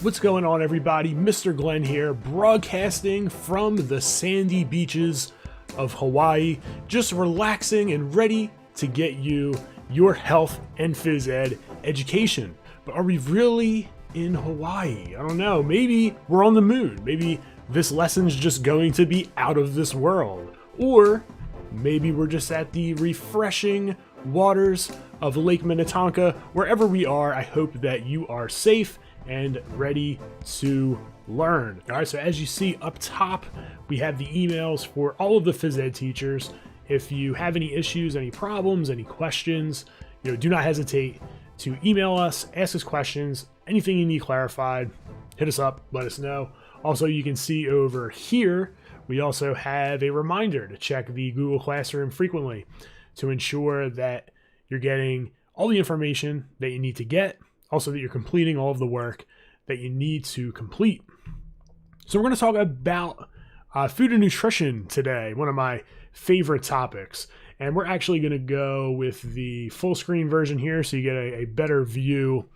What's going on, everybody? Mr. Glenn here, broadcasting from the sandy beaches of Hawaii, just relaxing and ready to get you your health and phys ed education. But are we really in Hawaii? I don't know. Maybe we're on the moon. Maybe this lesson's just going to be out of this world. Or maybe we're just at the refreshing waters of Lake Minnetonka. Wherever we are, I hope that you are safe and ready to learn. All right, so as you see up top, we have the emails for all of the phys ed teachers. If you have any issues, any problems, any questions, do not hesitate to email us, ask us questions, anything you need clarified, hit us up, let us know. Also, you can see over here, we also have a reminder to check the Google Classroom frequently to ensure that you're getting all the information that you need to get, also that you're completing all of the work that you need to complete. So we're going to talk about food and nutrition today, one of my favorite topics. And we're actually going to go with the full screen version here so you get a better view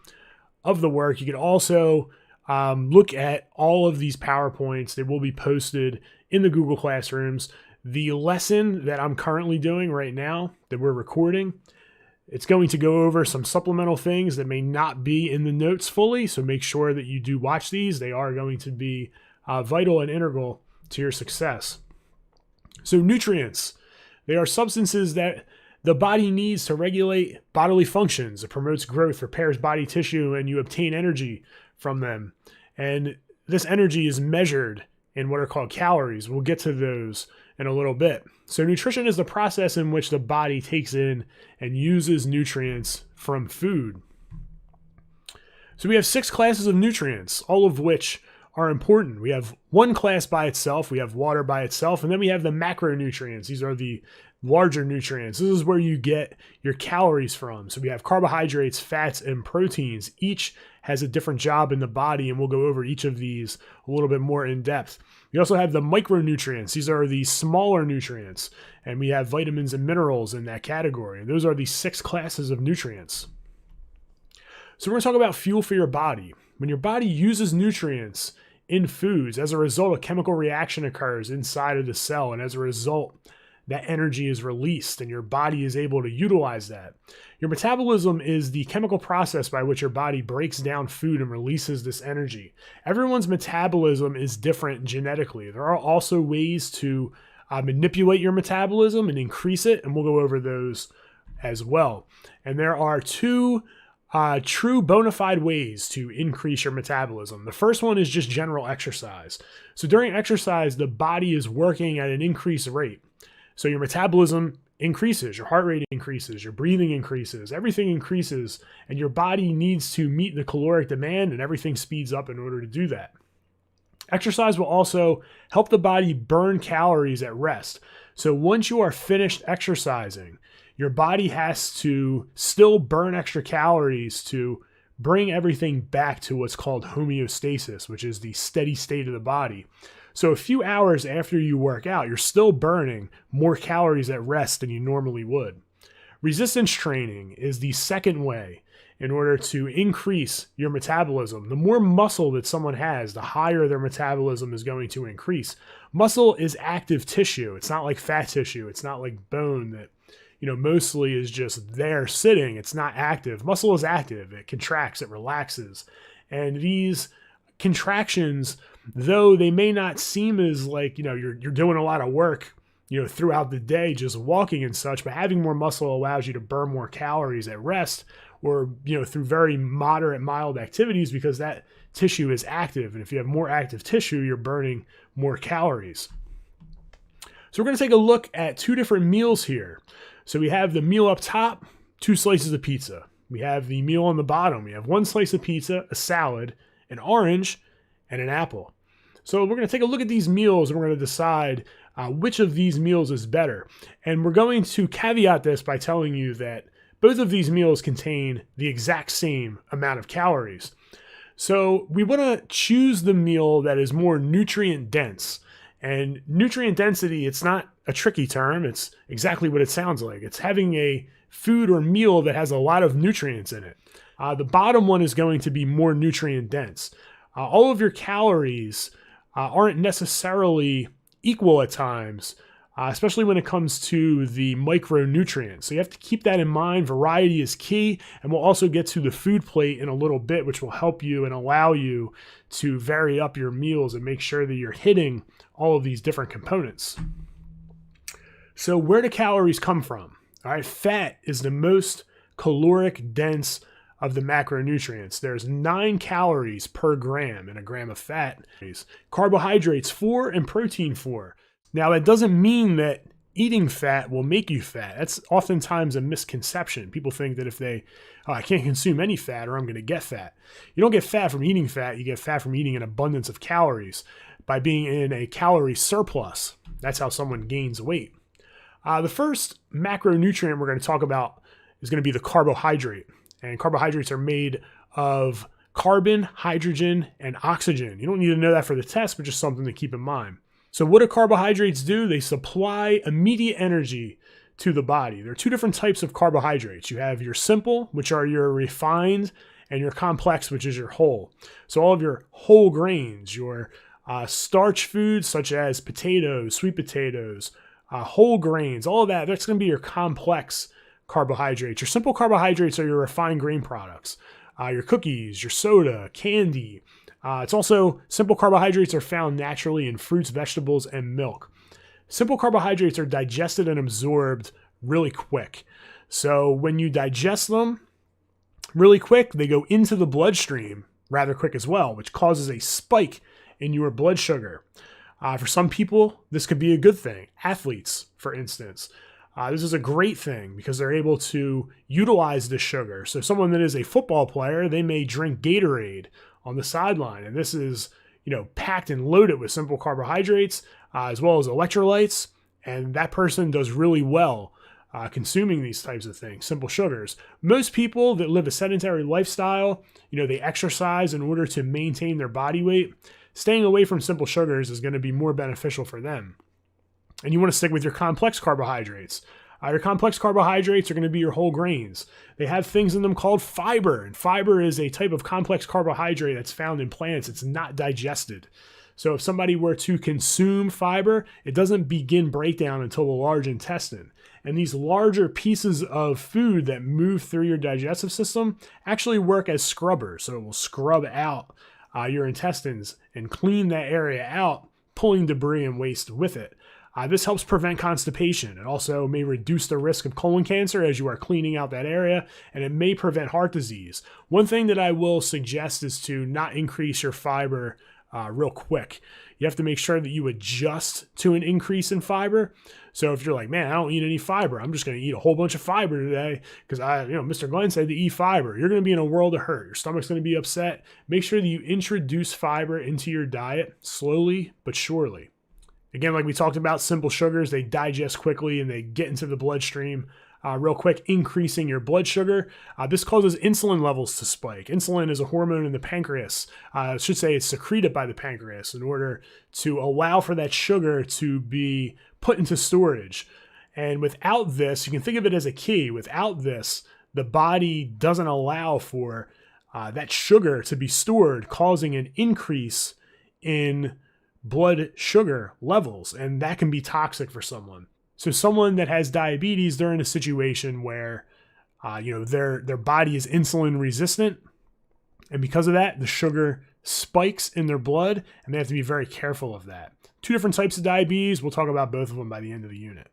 of the work. You can also look at all of these PowerPoints that will be posted in the Google Classrooms. The lesson that I'm currently doing right now that we're recording, it's going to go over some supplemental things that may not be in the notes fully, so make sure that you do watch these. They are going to be vital and integral to your success. So nutrients, they are substances that the body needs to regulate bodily functions. It promotes growth, repairs body tissue, and you obtain energy from them. And this energy is measured in what are called calories. We'll get to those in a little bit. So nutrition is the process in which the body takes in and uses nutrients from food. So we have 6 classes of nutrients, all of which are important. We have one class by itself, we have water by itself, and then we have the macronutrients. These are the larger nutrients. This is where you get your calories from. So we have carbohydrates, fats, and proteins. Each has a different job in the body, and we'll go over each of these a little bit more in depth. We also have the micronutrients. These are the smaller nutrients, and we have vitamins and minerals in that category. And those are the 6 classes of nutrients. So we're going to talk about fuel for your body. When your body uses nutrients in foods, as a result, a chemical reaction occurs inside of the cell, and as a result, that energy is released and your body is able to utilize that. Your metabolism is the chemical process by which your body breaks down food and releases this energy. Everyone's metabolism is different genetically. There are also ways to manipulate your metabolism and increase it, and we'll go over those as well. And there are 2 true bona fide ways to increase your metabolism. The first one is just general exercise. So during exercise, the body is working at an increased rate. So your metabolism increases, your heart rate increases, your breathing increases, everything increases, and your body needs to meet the caloric demand, and everything speeds up in order to do that. Exercise will also help the body burn calories at rest. So once you are finished exercising, your body has to still burn extra calories to bring everything back to what's called homeostasis, which is the steady state of the body. So a few hours after you work out, you're still burning more calories at rest than you normally would. Resistance training is the second way in order to increase your metabolism. The more muscle that someone has, the higher their metabolism is going to increase. Muscle is active tissue. It's not like fat tissue. It's not like bone that mostly is just there sitting. It's not active. Muscle is active. It contracts, it relaxes. And these contractions, though they may not seem as like, you're doing a lot of work, throughout the day, just walking and such, but having more muscle allows you to burn more calories at rest or, through very moderate, mild activities because that tissue is active. And if you have more active tissue, you're burning more calories. So we're going to take a look at 2 different meals here. So we have the meal up top, 2 slices of pizza. We have the meal on the bottom. We have 1 slice of pizza, a salad, an orange, and an apple. So we're going to take a look at these meals and we're going to decide which of these meals is better. And we're going to caveat this by telling you that both of these meals contain the exact same amount of calories. So we want to choose the meal that is more nutrient dense. And nutrient density, it's not a tricky term. It's exactly what it sounds like. It's having a food or meal that has a lot of nutrients in it. The bottom one is going to be more nutrient dense. All of your calories aren't necessarily equal at times, especially when it comes to the micronutrients. So you have to keep that in mind. Variety is key, and we'll also get to the food plate in a little bit, which will help you and allow you to vary up your meals and make sure that you're hitting all of these different components. So where do calories come from? All right, fat is the most caloric dense of the macronutrients. There's 9 calories per gram in a gram of fat. Carbohydrates 4 and protein 4. Now that doesn't mean that eating fat will make you fat. That's oftentimes a misconception. People think that if they, I can't consume any fat or I'm going to get fat. You don't get fat from eating fat. You get fat from eating an abundance of calories by being in a calorie surplus. That's how someone gains weight. The first macronutrient we're going to talk about is going to be the carbohydrate. And carbohydrates are made of carbon, hydrogen, and oxygen. You don't need to know that for the test, but just something to keep in mind. So what do carbohydrates do? They supply immediate energy to the body. There are 2 different types of carbohydrates. You have your simple, which are your refined, and your complex, which is your whole. So all of your whole grains, your starch foods such as potatoes, sweet potatoes, whole grains, all of that, that's going to be your complex carbohydrates. Your simple carbohydrates are your refined grain products, your cookies, your soda, candy. It's also, simple carbohydrates are found naturally in fruits, vegetables, and milk. Simple carbohydrates are digested and absorbed really quick. So when you digest them really quick, they go into the bloodstream rather quick as well, which causes a spike in your blood sugar. For some people, this could be a good thing. Athletes, for instance. This is a great thing because they're able to utilize this sugar. So someone that is a football player, they may drink Gatorade on the sideline. And this is, packed and loaded with simple carbohydrates as well as electrolytes. And that person does really well consuming these types of things, simple sugars. Most people that live a sedentary lifestyle, they exercise in order to maintain their body weight. Staying away from simple sugars is going to be more beneficial for them. And you want to stick with your complex carbohydrates. Your complex carbohydrates are going to be your whole grains. They have things in them called fiber. And fiber is a type of complex carbohydrate that's found in plants. It's not digested. So if somebody were to consume fiber, it doesn't begin breakdown until the large intestine. And these larger pieces of food that move through your digestive system actually work as scrubbers. So it will scrub out your intestines and clean that area out, pulling debris and waste with it. This helps prevent constipation. It also may reduce the risk of colon cancer as you are cleaning out that area, and it may prevent heart disease. One thing that I will suggest is to not increase your fiber real quick. You have to make sure that you adjust to an increase in fiber. So if you're like, man, I don't eat any fiber, I'm just going to eat a whole bunch of fiber today because Mr. Glenn said to eat fiber. You're going to be in a world of hurt. Your stomach's going to be upset. Make sure that you introduce fiber into your diet slowly but surely. Again, like we talked about, simple sugars, they digest quickly and they get into the bloodstream real quick, increasing your blood sugar. This causes insulin levels to spike. Insulin is a hormone in the pancreas. I should say it's secreted by the pancreas in order to allow for that sugar to be put into storage. And without this, you can think of it as a key. Without this, the body doesn't allow for that sugar to be stored, causing an increase in blood sugar levels, and that can be toxic for someone. So someone that has diabetes, they're in a situation where their body is insulin resistant, and because of that, the sugar spikes in their blood, and they have to be very careful of that. 2 different types of diabetes. We'll talk about both of them by the end of the unit.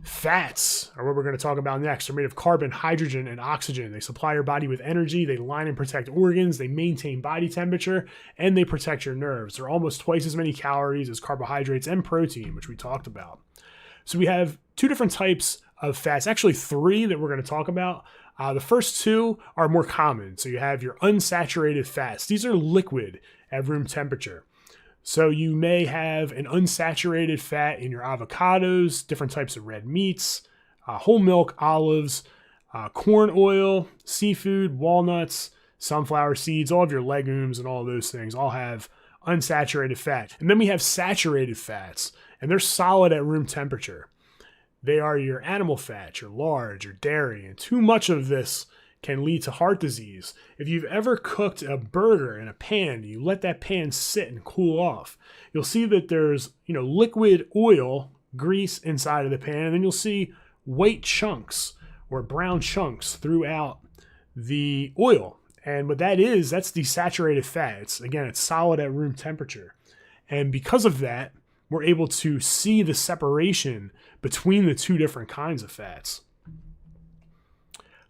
Fats are what we're going to talk about next. They're made of carbon, hydrogen, and oxygen. They supply your body with energy. They line and protect organs. They maintain body temperature, and they protect your nerves. They're almost twice as many calories as carbohydrates and protein, which we talked about. So we have 2 different types of fats, actually 3 that we're going to talk about. The first 2 are more common. So you have your unsaturated fats. These are liquid at room temperature. So you may have an unsaturated fat in your avocados, different types of red meats, whole milk, olives, corn oil, seafood, walnuts, sunflower seeds, all of your legumes and all of those things all have unsaturated fat. And then we have saturated fats, and they're solid at room temperature. They are your animal fat, your lard, your dairy, and too much of this can lead to heart disease. If you've ever cooked a burger in a pan, you let that pan sit and cool off, you'll see that there's, liquid oil, grease inside of the pan, and then you'll see white chunks or brown chunks throughout the oil. And what that is, that's desaturated fat. It's solid at room temperature. And because of that, we're able to see the separation between the two different kinds of fats.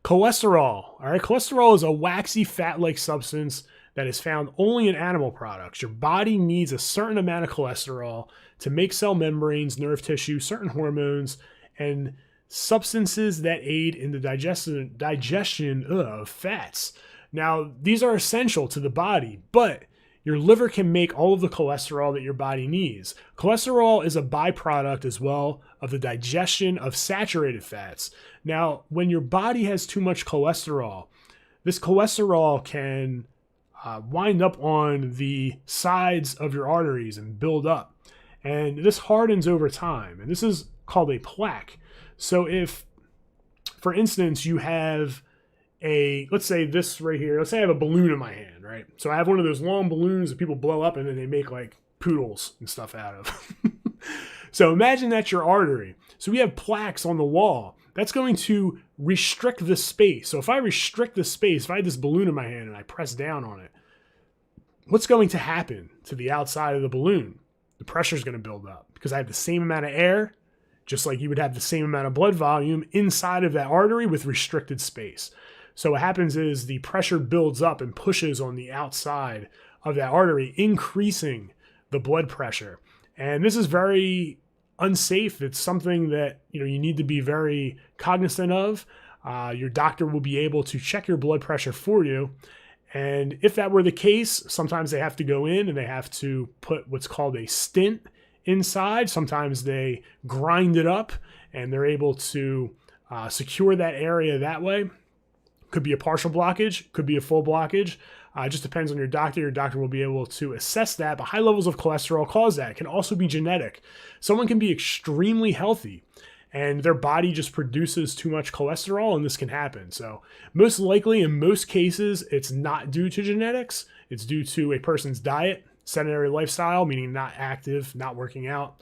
Cholesterol. All right, cholesterol is a waxy fat-like substance that is found only in animal products. Your body needs a certain amount of cholesterol to make cell membranes, nerve tissue, certain hormones, and substances that aid in the digestion of fats. Now, these are essential to the body, but your liver can make all of the cholesterol that your body needs. Cholesterol is a byproduct as well of the digestion of saturated fats. Now, when your body has too much cholesterol, this cholesterol can wind up on the sides of your arteries and build up. And this hardens over time. And this is called a plaque. So if, for instance, you have let's say this right here, let's say I have a balloon in my hand, right? So I have one of those long balloons that people blow up and then they make like poodles and stuff out of. So imagine that's your artery. So we have plaques on the wall. That's going to restrict the space. So if I restrict the space, if I had this balloon in my hand and I press down on it, what's going to happen to the outside of the balloon? The pressure is going to build up because I have the same amount of air, just like you would have the same amount of blood volume inside of that artery with restricted space. So what happens is the pressure builds up and pushes on the outside of that artery, increasing the blood pressure. And this is very unsafe. It's something that you need to be very cognizant of. Your doctor will be able to check your blood pressure for you. And if that were the case, sometimes they have to go in and they have to put what's called a stent inside. Sometimes they grind it up and they're able to secure that area that way. Could be a partial blockage, could be a full blockage. It just depends on your doctor. Your doctor will be able to assess that, but high levels of cholesterol cause that. It can also be genetic. Someone can be extremely healthy and their body just produces too much cholesterol, and this can happen. So most likely, in most cases, it's not due to genetics. It's due to a person's diet, sedentary lifestyle, meaning not active, not working out.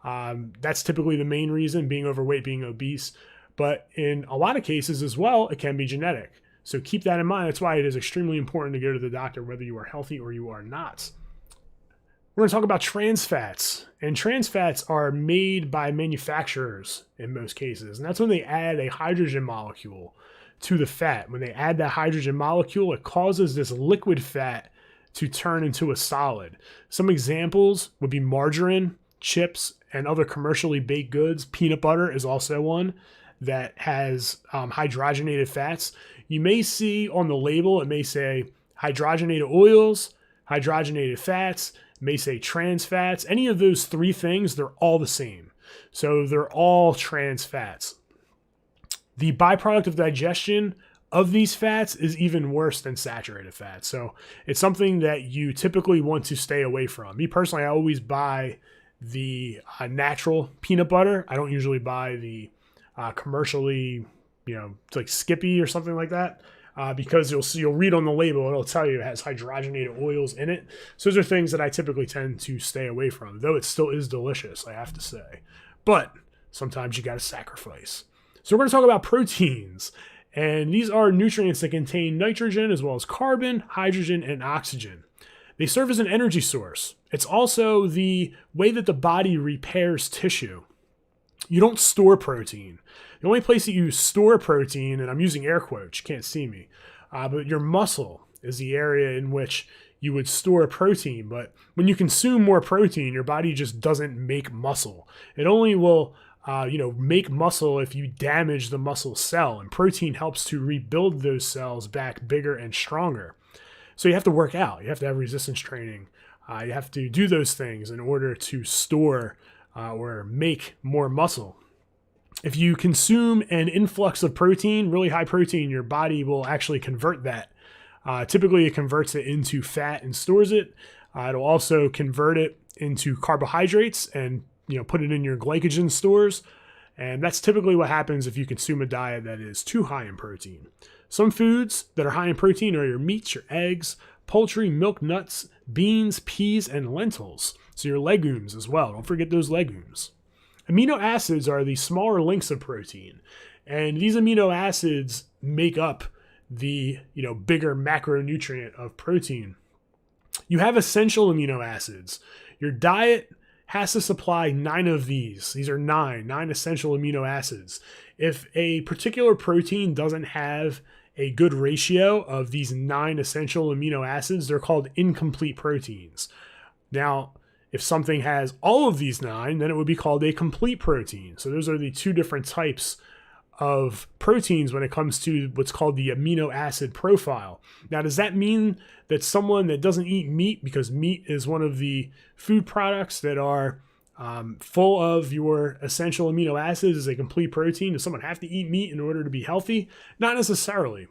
That's typically the main reason, being overweight, being obese. But in a lot of cases as well, it can be genetic. So keep that in mind. That's why it is extremely important to go to the doctor, whether you are healthy or you are not. We're going to talk about trans fats. And trans fats are made by manufacturers in most cases. And that's when they add a hydrogen molecule to the fat. When they add that hydrogen molecule, it causes this liquid fat to turn into a solid. Some examples would be margarine, chips, and other commercially baked goods. Peanut butter is also one that has hydrogenated fats. You may see on the label, it may say hydrogenated oils, hydrogenated fats, it may say trans fats. Any of those three things, they're all the same. So they're all trans fats. The byproduct of digestion of these fats is even worse than saturated fats. So it's something that you typically want to stay away from. Me personally, I always buy the natural peanut butter. I don't usually buy the commercially, like Skippy or something like that, because you'll read on the label, it'll tell you it has hydrogenated oils in it. So those are things that I typically tend to stay away from, though it still is delicious, I have to say. But sometimes you got to sacrifice. So we're going to talk about proteins, and these are nutrients that contain nitrogen as well as carbon, hydrogen, and oxygen. They serve as an energy source. It's also the way that the body repairs tissue. You don't store protein. The only place that you store protein, and I'm using air quotes, you can't see me, but your muscle is the area in which you would store protein. But when you consume more protein, your body just doesn't make muscle. It only will make muscle if you damage the muscle cell, and protein helps to rebuild those cells back bigger and stronger. So you have to work out. You have to have resistance training. You have to do those things in order to store or make more muscle. If you consume an influx of protein, really high protein, your body will actually convert that. Typically, it converts it into fat and stores it. It'll also convert it into carbohydrates and put it in your glycogen stores. And that's typically what happens if you consume a diet that is too high in protein. Some foods that are high in protein are your meats, your eggs, poultry, milk, nuts, beans, peas, and lentils. So your legumes as well. Don't forget those legumes. Amino acids are the smaller links of protein. And these amino acids make up the bigger macronutrient of protein. You have essential amino acids. Your diet has to supply 9 of these. These are nine essential amino acids. If a particular protein doesn't have a good ratio of these 9 essential amino acids, they're called incomplete proteins. Now, if something has all of these 9, then it would be called a complete protein. So those are the two different types of proteins when it comes to what's called the amino acid profile. Now, does that mean that someone that doesn't eat meat, because meat is one of the food products that are full of your essential amino acids, is a complete protein? Does someone have to eat meat in order to be healthy? Not necessarily.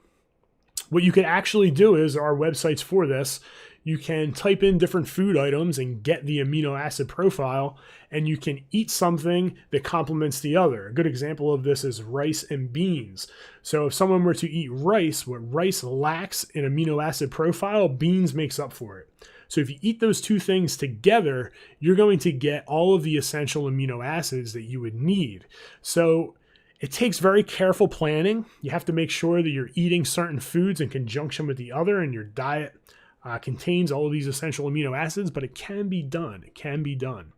What you could actually do is, there are websites for this. You can type in different food items and get the amino acid profile, and you can eat something that complements the other. A good example of this is rice and beans. So if someone were to eat rice, what rice lacks in amino acid profile, beans makes up for it. So if you eat those two things together, you're going to get all of the essential amino acids that you would need. So it takes very careful planning. You have to make sure that you're eating certain foods in conjunction with the other, and your diet contains all of these essential amino acids, but it can be done. It can be done.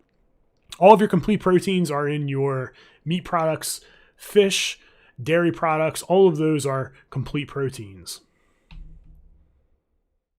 All of your complete proteins are in your meat products, fish, dairy products. All of those are complete proteins.